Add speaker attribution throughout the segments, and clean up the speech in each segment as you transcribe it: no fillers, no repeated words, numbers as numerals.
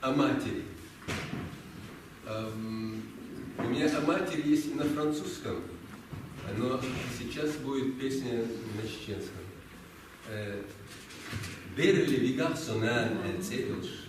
Speaker 1: о матери. У меня о матери есть и на французском, но сейчас будет песня на чеченском. Берли вигарсона цедош.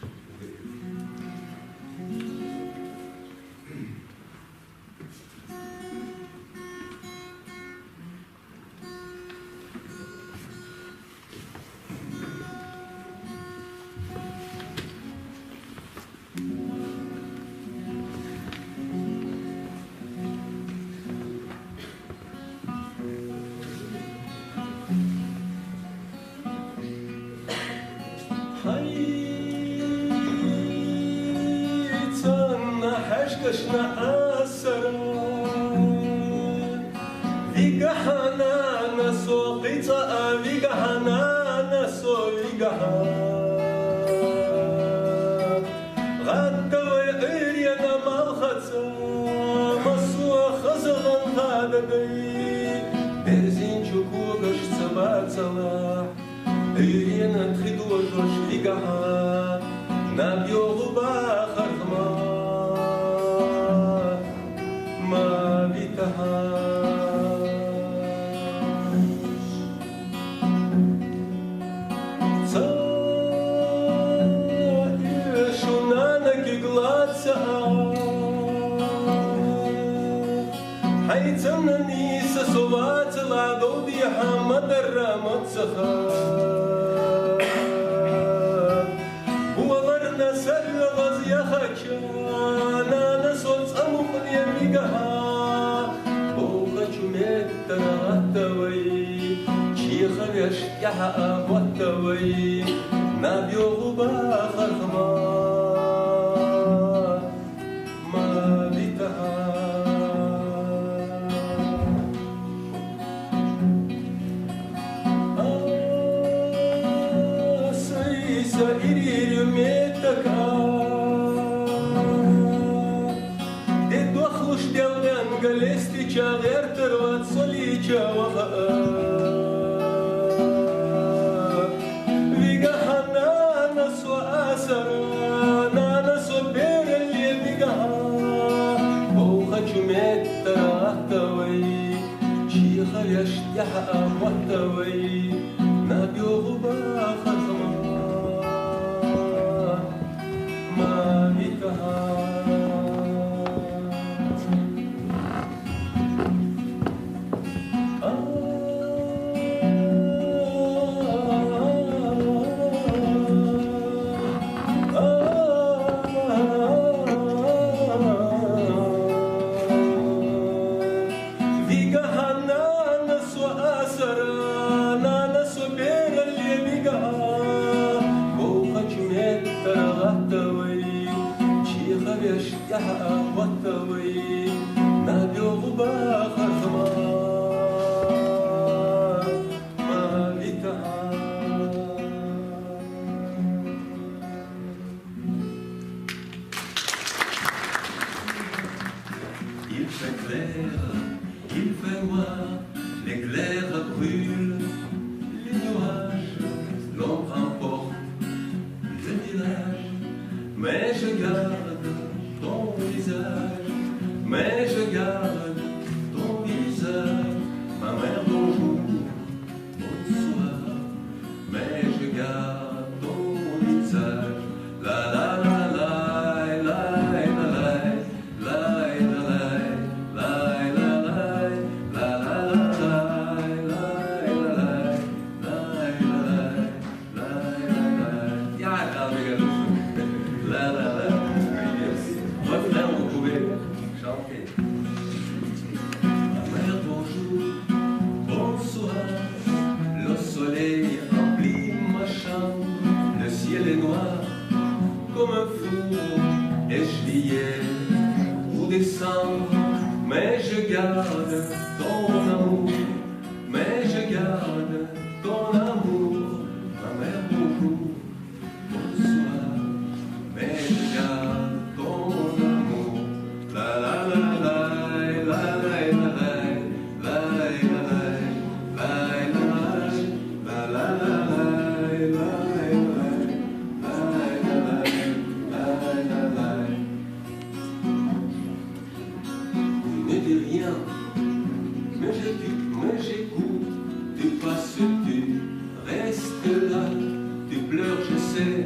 Speaker 1: sais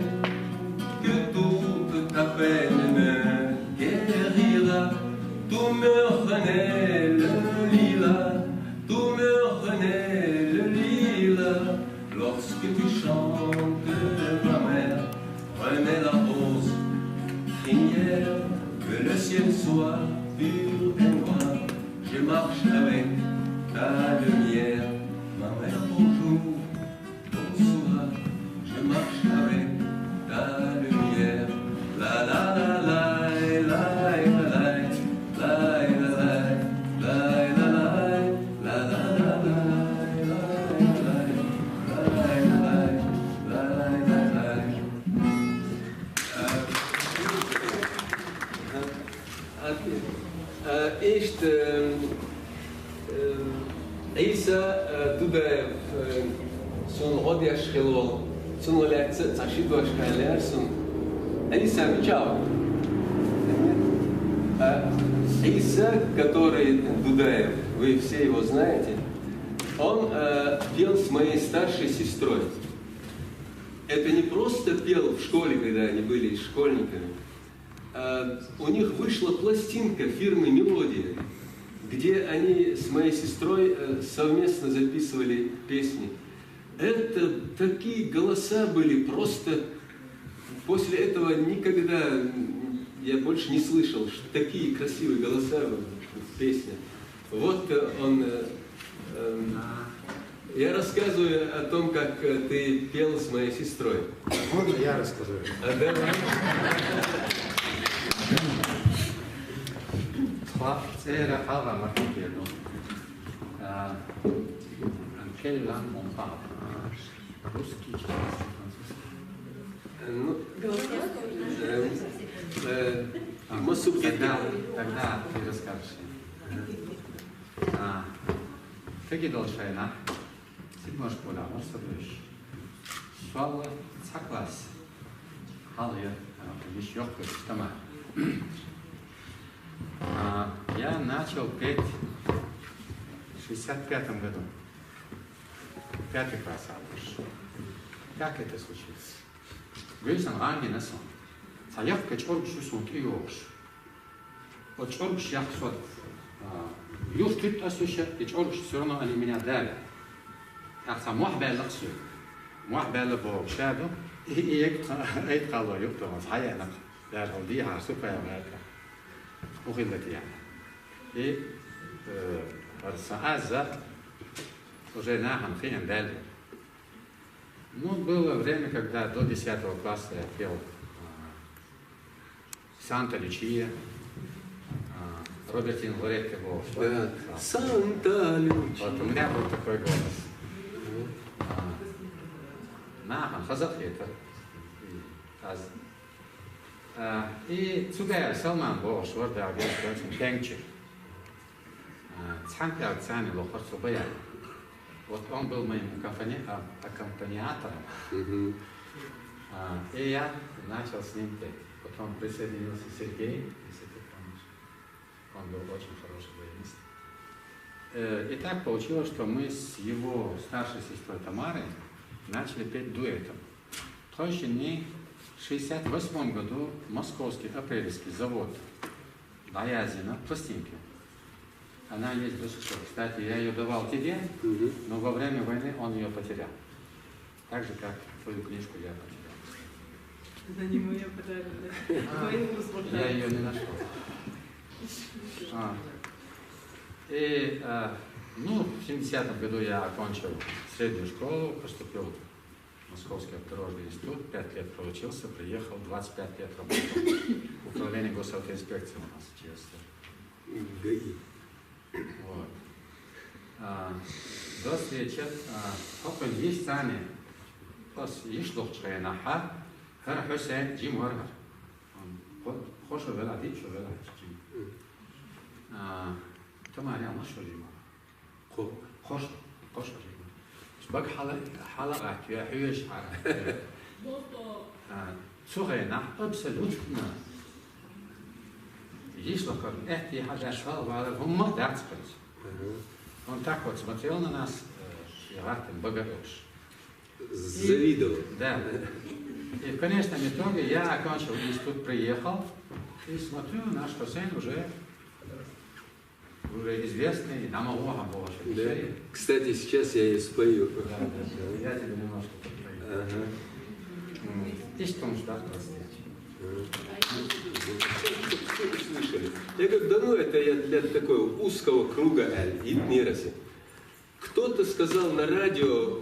Speaker 1: que toute ta peine me guérira. Tout me renaît le lilas, tout me renaît le lilas. Lorsque tu chantes, ma mère, remets la rose crinière, que le ciel soit pur et noir. Je marche avec ta lumière, ma mère, bonjour, bonsoir. Je marche avec ta lumière, la la la la la la la. עיסא דודאב סון רודיה שחילול סון וляется цашидош калерсон عيسى Мичал. عيسى, который Дудаев, вы все его знаете, он пел с моей старшей сестрой. Это не просто пел в школе, когда они были школьниками. У них вышла пластинка фирмы «Мелодия», где они с моей сестрой совместно записывали песни. Это такие голоса были, просто после этого никогда я больше не слышал, что такие красивые голоса в песнях. Вот он... Я рассказываю о том, как ты пел с моей сестрой.
Speaker 2: Можно я расскажу?
Speaker 1: Давай.
Speaker 2: Це хава маркетинг. Анкеллан Монпар. Русский, французский. Тогда ты расскажешь. Таки должна. Сидмаш поля, можешь Швала цаклас. Халия, еще ёхка, штама. Я начал петь в 65-м году. 5-й класс алыш. Как это случилось? Гүйсен ранее насон. Саяфка чорг шусун киёш. Вот чорг шях сот. Юж тут асуша, и чорг все равно они меня дали. Ахса мухбе лаксу. Мухбе лабо шаду. И эйт кало юкту. Саяна. Я родиха супер. Ухилать я. И Арсааза уже нахан хинен дали. Ну, было время, когда до 10 класса я пел Санта Лючия, Робертин Лоретти был.
Speaker 1: Санта Лючия.
Speaker 2: Вот у меня был такой голос. Нахан, хазах это. И сюда Салман был, шварда, где-то Бенчик. Цанка акциями лохар субая. Вот он был моим аккомпаниатором. И я начал с ним петь. Потом присоединился Сергей, если ты помнишь. Он был очень хороший баянист. И так получилось, что мы с его старшей сестрой Тамарой начали петь дуэтом. В той же дни, в 1968 году, московский апрельский завод Боязина пластинки. Она есть до сих пор. Кстати, я ее давал тебе, но во время войны он ее потерял. Так же, как твою книжку я потерял.
Speaker 3: За ним ее подарили.
Speaker 2: Я ее не нашел. И, ну, в 70-м году я окончил среднюю школу, поступил в Московский автодорожный институт, 5 лет проучился, приехал, 25 лет работал. Управление госавтоинспекции у нас в ЧСТ. Вот. До встречи. Только есть сами. Пос ишлох чайнаха. Хар Хусейн Джим Варгар. Хош велади, шо велади Джим. Тамари ама шо Джим. Хош Джим. Шбак حلقة يا حيوش على. سوغينا абсолютно. Ишлох эти хадашал هم дацпец. Он так вот смотрел на нас, и Артем Богородич.
Speaker 1: Завидовал.
Speaker 2: Да. И в конечном итоге я окончил институт, приехал и смотрю, наш Хусейн уже известный, намного больше.
Speaker 1: Да. Кстати, сейчас я и спою.
Speaker 2: Да, я тебе немножко подпою.
Speaker 1: Ага. Слышали? Я говорю, да ну это я для такого узкого круга Мираси. Кто-то сказал на радио,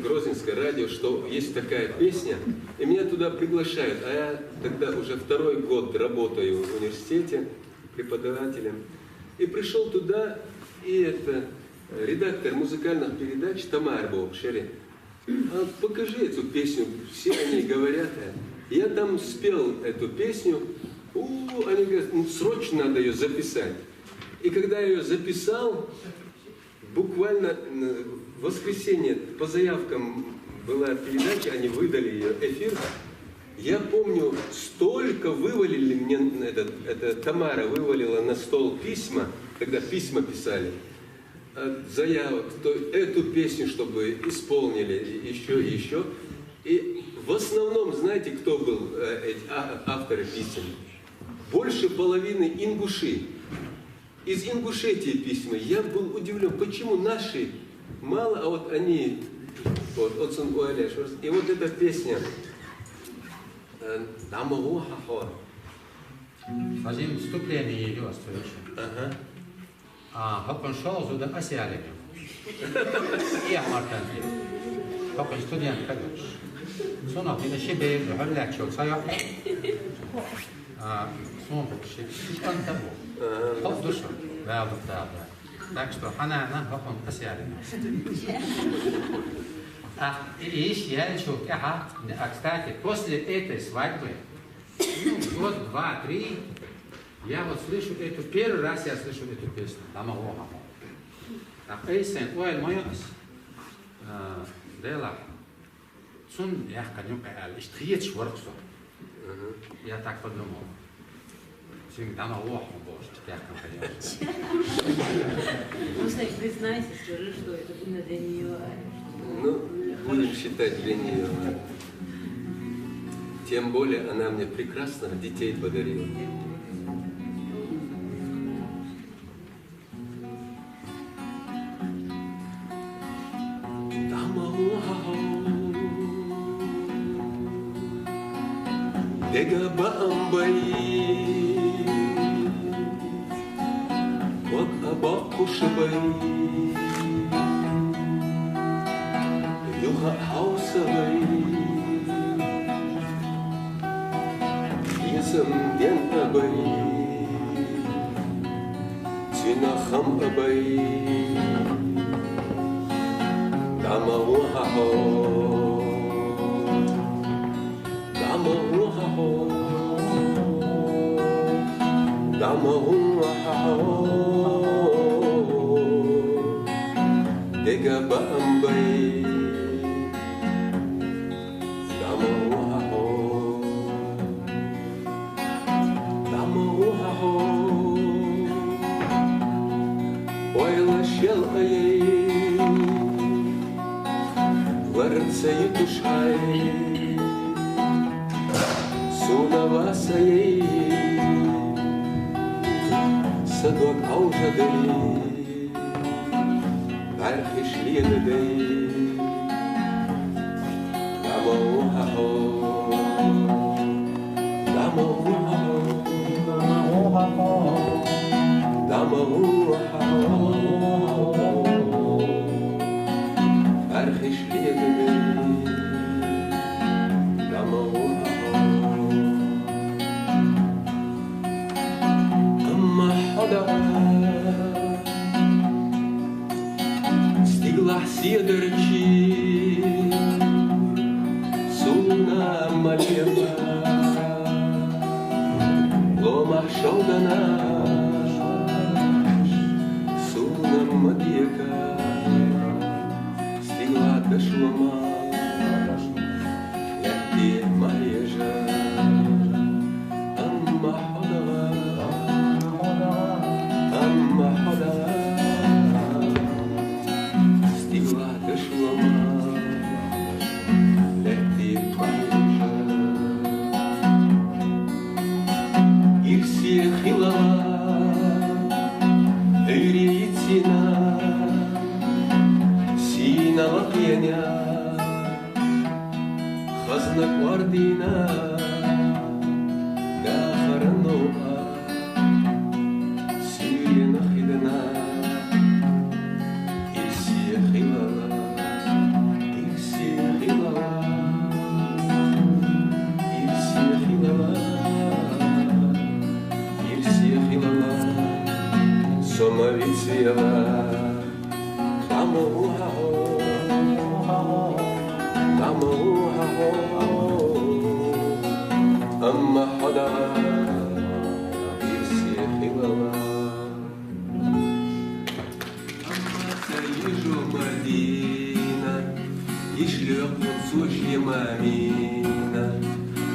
Speaker 1: Грозненское радио, что есть такая песня, и меня туда приглашают. А я тогда уже второй год работаю в университете преподавателем. И пришел туда, и это редактор музыкальных передач Тамар Бовшери. Покажи эту песню, все о ней говорят. Я там спел эту песню, они говорят, ну, срочно надо ее записать. И когда я ее записал, буквально в воскресенье по заявкам была передача, они выдали ее эфир. Я помню, столько вывалили мне, это Тамара вывалила на стол письма, когда письма писали, заявок, то эту песню, чтобы исполнили еще и еще. И в основном, знаете, кто был авторы писем? Больше половины ингуши. Из Ингушетии письма. Я был удивлен, почему наши мало, а вот они, вот, и вот эта песня.
Speaker 2: Один вступление ее остается.
Speaker 1: Ага.
Speaker 2: Hoppan шалзу да асиалими. Я Мартанки. Hoppan студент кадуш. Сонах не шибе харлак чок сая. Сон бокши. Штан табу. Хоп душа. Да, да. Так что она Hoppan асиалими. Кстати, после этой свадьбы, год, два, три, я вот слышу эту, первый раз я слышу эту песню. Эйсен, уэль майонес, дела, цун, я конюк, иштриет шворксо. Я так подумал. Синг, дама лоху, боже, я
Speaker 3: Просто признайся, скажи, что это было для нее.
Speaker 1: Ну, будем считать для нее. Тем более она мне прекрасных детей подарила. Дега бамбай, вот абакушбай. Юга хаусавай, Исам ген абай, Цинахам абай, Дамауахо, Дамауахо, Дамауахо, Дега бамбай. Sayıtuşay Sunavasay Sadok avjaday Arhişliyeday Damauhaho Damauhaho Damauhaho Arhişliyeday Стигла сидорчи, суна малева, лома шогана, суна мадьяка, стигла дошлома, ляхти маежа, амма ходала, амма ходала. Стигла дошлома, ляхти маежа. Снак вардина гахарнуа сирена хидана Somavitsiyala Amuhaho Amuhaho Amma Hada Irsikhilala Amma Sayijo Madina Yishlech Mutsushye Mamina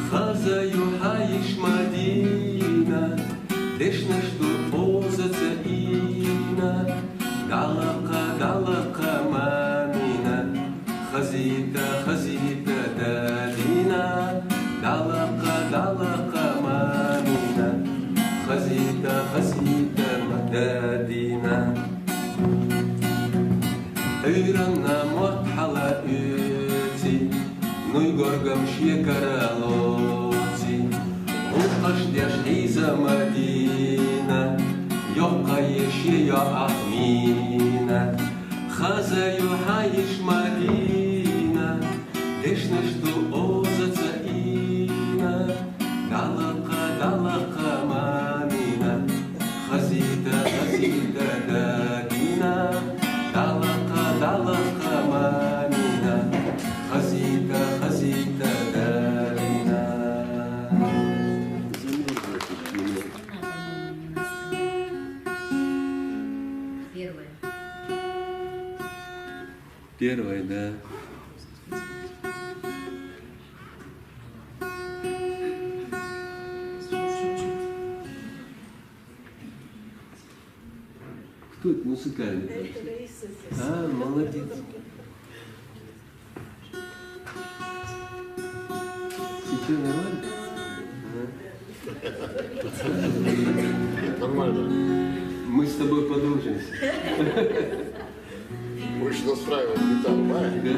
Speaker 1: Chazayu Hayish Madina Deshna Shtu Ozaca Далака мамина, хазита дадина. Далака мамина, хазита дадина. Ыйранна махала үти, нуй горгам шекаралоти. Ухаш дяш иза Мадина. Йока ешье я ахмина, хазаю хаиш Мадина, дешна что озаца ина, далака мамина, хазита дадина, далака мамина, хазита дадина. Первое, да. Кто это музыкальный? А, молодец. Сейчас нормально?
Speaker 4: Нормально.
Speaker 1: Мы с тобой подружимся.
Speaker 4: Будешь настраивать гитару, да?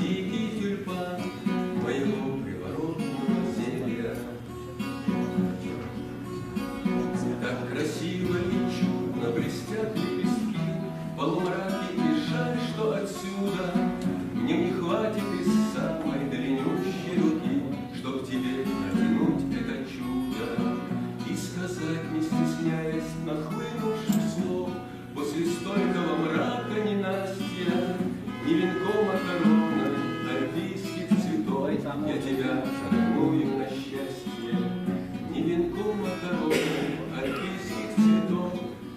Speaker 1: дикий тюльпан моего приворотного зелья. Так красиво и чудно блестят лепестки в полумраке, и жаль, что отсюда мне не хватит и самой длиннющей руки, чтоб тебе протянуть это чудо и сказать, не стесняясь нахлынувших слов, после столького мрака ненастья, ни венком, а короной альпийских цветов я тебя короную на счастье. Ни венком, а короной альпийских цветов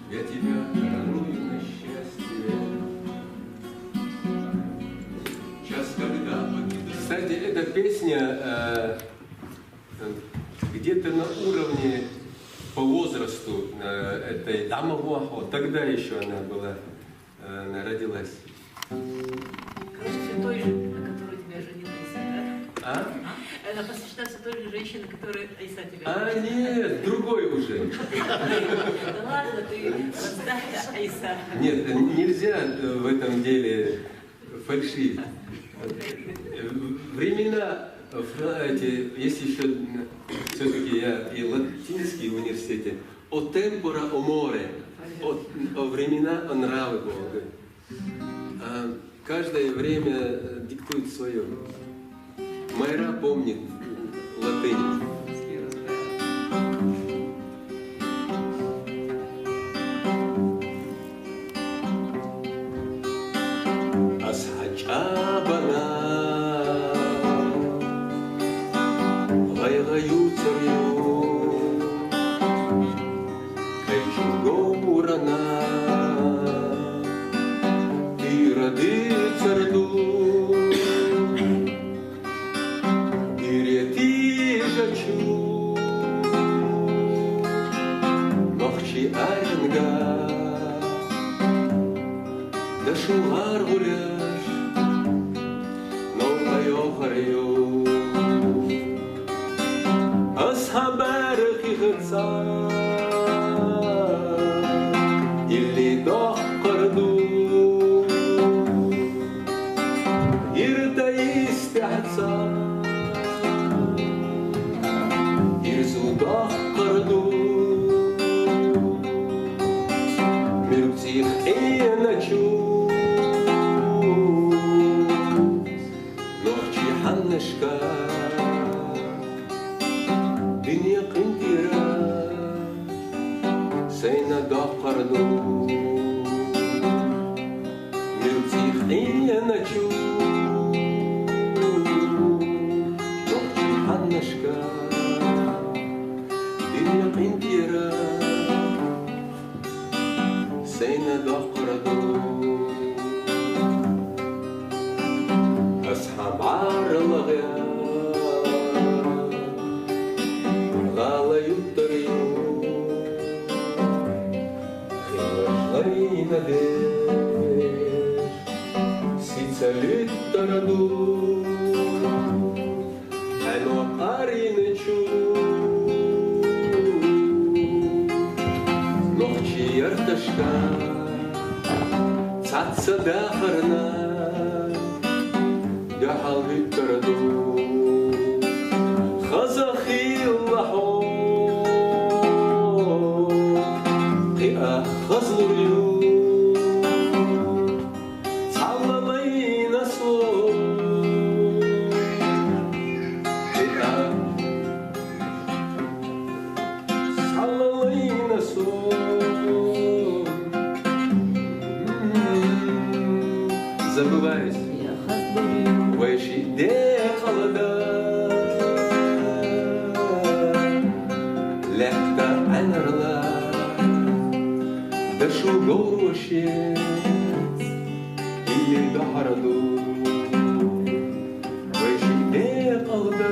Speaker 1: я тебя короную на счастье. Час, когда покидаю... Кстати, эта песня где-то на уровне по возрасту этой Дамавуахо, тогда еще она была, родилась.
Speaker 3: Короче, все той же, на которую тебя женила Айса, да?
Speaker 1: А?
Speaker 3: Она посвящена все той же женщине, которая Айса тебя
Speaker 1: А, нет, другой уже.
Speaker 3: Да ладно, ты простая Айса.
Speaker 1: Нет, нельзя в этом деле фальшивить. Времена, есть еще, все-таки я и латинский в университете, о темпора о море, о времена, о нравы Бога. А каждое время диктует свое. Майра помнит латынь. Асхачабана гайгаю царю кайчугоурана тирады царду ирети жачу нохчи айнга дашугар гуляш нолайо харю асхабар хихца или дохкарду иртаистяца ирзу дохкарду мирцих и ночу ночи ханнышка dünya kintira seyna daqardu mirtih iyanachu noqchi hannashka dünya kintira seyna daqardu ashab arlagya Сицалиттараду Ано аринечу Нохчи ярташка Цаца дахарна Дахалиттараду Хазахиллахо Қиа хазлурю Забываюсь, вайши де холода, легко анарла, дашу гороши или до хороду, вайши де холода,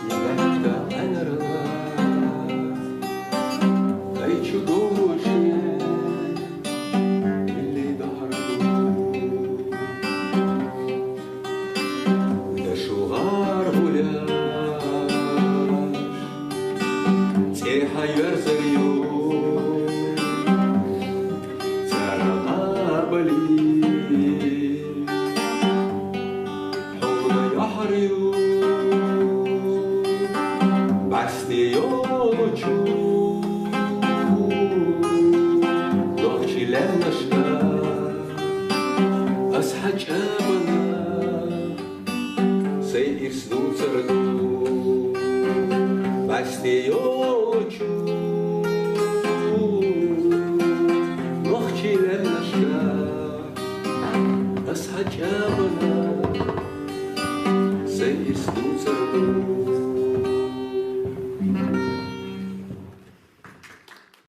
Speaker 1: легко анарла, дайчу гороши. Hayır zarıyor, zara bali. Бастиолучу ночилен нашка асхачабана сей ирсну царду Бастиолучу ночилен нашка асхачабана сей ирсну царду